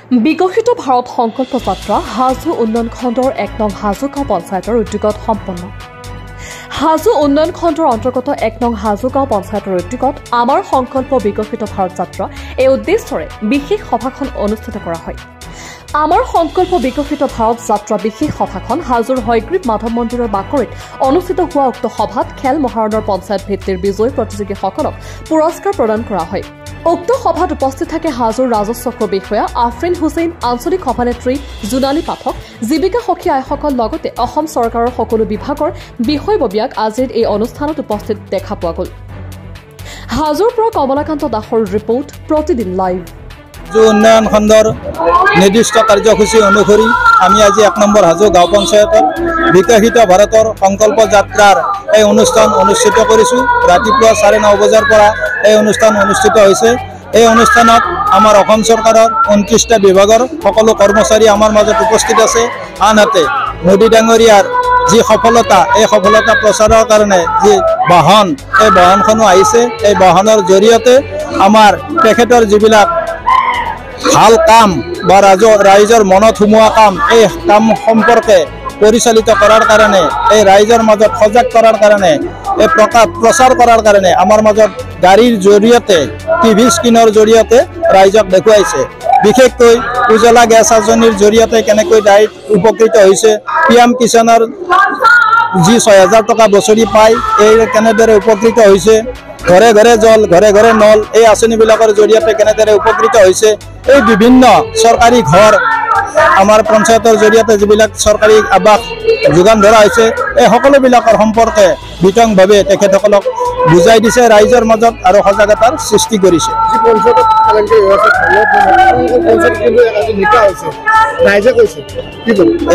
বিকশিত ভাৰত সংকল্প যাত্ৰা হাজো উন্নয়ন খণ্ডৰ ১ নং হাজোগাঁও পঞ্চায়তৰ উদ্যোগত সম্পন্ন। হাজো উন্নয়ন খণ্ডৰ অন্তৰ্গত ১ নং হাজোগাঁও পঞ্চায়তৰ উদ্যোগত আমাৰ সংকল্প বিকশিত ভাৰত যাত্ৰা এই উদ্দেশ্যৰে বিশেষ সভাখন অনুষ্ঠিত কৰা হয়। আমাৰ সংকল্প বিকশিত ভাৰত যাত্ৰা বিশেষ সভাখন হাজোৰ হয়গ্ৰীব মাধৱ মন্দিৰৰ বাকৰিত অনুষ্ঠিত হোৱা উক্ত সভাত খেল মহাৰণৰ পঞ্চায়ত ভিত্তিৰ বিজয়ী প্ৰতিযোগীসকলক পুৰস্কাৰ প্ৰদান কৰা হয়। উক্ত সভাত উপস্থিত থাকে হাজোৰ ৰাজস্ব বিষয়া আফৰিন হুছেইন, আঞ্চলিক সভানেত্ৰী জোনালী পাঠক, জীৱিকা সখী আইসকল লগতে অসম চৰকাৰৰ সকলো বিভাগৰ বিষয়ববীয়াক আজিৰ এই অনুষ্ঠানত উপস্থিত দেখা পোৱা গ'ল। হাজোৰ পৰা কমলাকান্ত দাসৰ ৰিপৰ্ট, প্ৰতিদিন লাইভ। হাজো উন্নয়ন খণ্ডৰ নিৰ্দিষ্ট কাৰ্যসূচী অনুসৰি আমি আজি ১ নম্বৰ হাজো গাঁও পঞ্চায়তত বিকশিত ভাৰতৰ সংকল্প যাত্ৰাৰ এই অনুষ্ঠান অনুষ্ঠিত কৰিছোঁ। ৰাতিপুৱা ৯:৩০ বজাৰ পৰা এই অনুষ্ঠান অনুষ্ঠিত হৈছে। এই অনুষ্ঠানত আমাৰ অসম চৰকাৰৰ ২৯টা বিভাগৰ সকলো কৰ্মচাৰী আমাৰ মাজত উপস্থিত আছে। আনহাতে মোদী ডাঙৰীয়াৰ যি সফলতা, এই সফলতা প্ৰচাৰৰ কাৰণে যি বাহন, এই বাহনখনো আহিছে। এই বাহনৰ জৰিয়তে আমাৰ তেখেতৰ যিবিলাক ভাল কাম বা ৰাইজৰ মনত সোমোৱা কাম, এই কাম সম্পৰ্কে পৰিচালিত কৰাৰ কাৰণে, এই ৰাইজৰ মাজত সজাগ কৰাৰ কাৰণে, এই প্ৰচাৰ কৰাৰ কাৰণে আমাৰ মাজত গাড়ীৰ জৰিয়তে, টিভি স্ক্ৰীণৰ জৰিয়তে ৰাইজক দেখুৱাইছে। বিশেষকৈ উজ্বলা গেছ আঁচনিৰ জৰিয়তে কেনেকৈ ৰাইজ উপকৃত হৈছে, PM কিষাণৰ যি ৬,০০০ টকা বছৰি পায়, এই কেনেদৰে উপকৃত হৈছে, ঘৰে ঘৰে জল, ঘৰে ঘৰে নল, এই আঁচনিবিলাকৰ জৰিয়তে কেনেদৰে উপকৃত হৈছে, এই বিভিন্ন চৰকাৰী ঘৰ আমাৰ পঞ্চায়তৰ জৰিয়তে যিবিলাক চৰকাৰী আৱাস যোগান ধৰা হৈছে, এই সকলোবিলাকৰ সম্পৰ্কে বিতংভাৱে তেখেতসকলক বুজাই দিছে ৰাইজৰ মাজত আৰু সজাগতাৰ সৃষ্টি কৰিছে।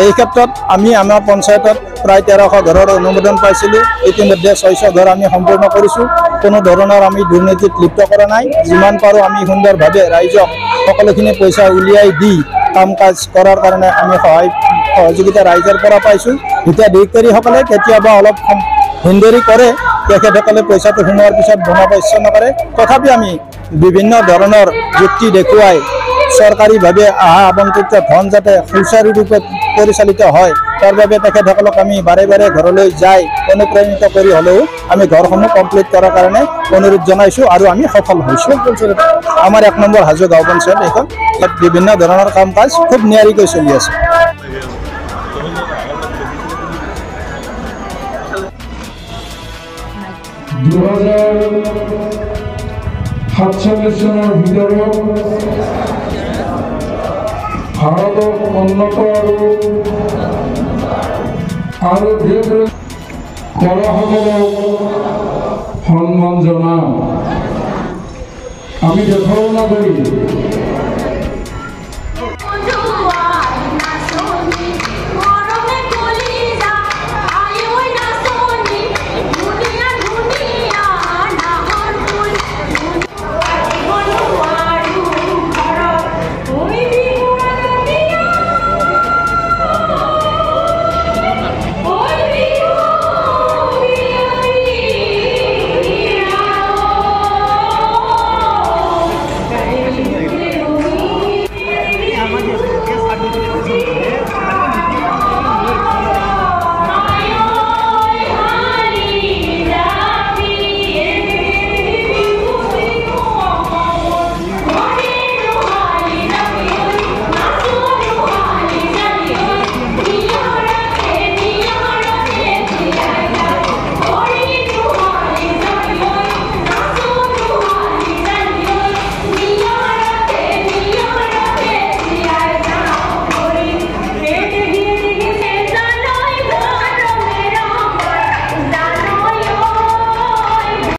এই ক্ষেত্ৰত আমি আমাৰ পঞ্চায়তত প্ৰায় ১৩০০ ঘৰৰ অনুমোদন পাইছিলোঁ। ইতিমধ্যে ৬০০ ঘৰ আমি সম্পূৰ্ণ কৰিছোঁ। কোনো ধৰণৰ আমি দুৰ্নীতিত লিপ্ত কৰা নাই। যিমান পাৰোঁ আমি সুন্দৰভাৱে ৰাইজক সকলোখিনি পইচা উলিয়াই দি কাম কাজ কৰাৰ কাৰণে আমি সহযোগিতা ৰাইজৰ পৰা পাইছোঁ। হিতাধিকাৰীসকলে কেতিয়াবা অলপ হিন্দৰি কৰে, তেখেতসকলে পইচাটো সোমোৱাৰ পিছত বনাব ইচ্ছা নকৰে। তথাপি আমি বিভিন্ন ধৰণৰ যুক্তি দেখুৱাই চৰকাৰীভাৱে অহা আবণ্টিত ধন যাতে সুচাৰুৰূপে পৰিচালিত হয়, তাৰ বাবে তেখেতসকলক আমি বাৰে বাৰে ঘৰলৈ যাই অনুপ্ৰাণিত কৰি হ'লেও আমি ঘৰসমূহ কমপ্লিট কৰাৰ কাৰণে অনুৰোধ জনাইছোঁ আৰু আমি সফল হৈছোঁ। আমাৰ ১ নম্বৰ হাজো গাঁও পঞ্চায়ত এইখন, ইয়াত বিভিন্ন ধৰণৰ কাম কাজ খুব নিয়াৰিকৈ চলি আছে। ২০৪৭ চনৰ ভিতৰত ভাৰতক উন্নত আৰু কলাসকলক সন্মান জনাওঁ। আমি দেশৰ নাগৰিক।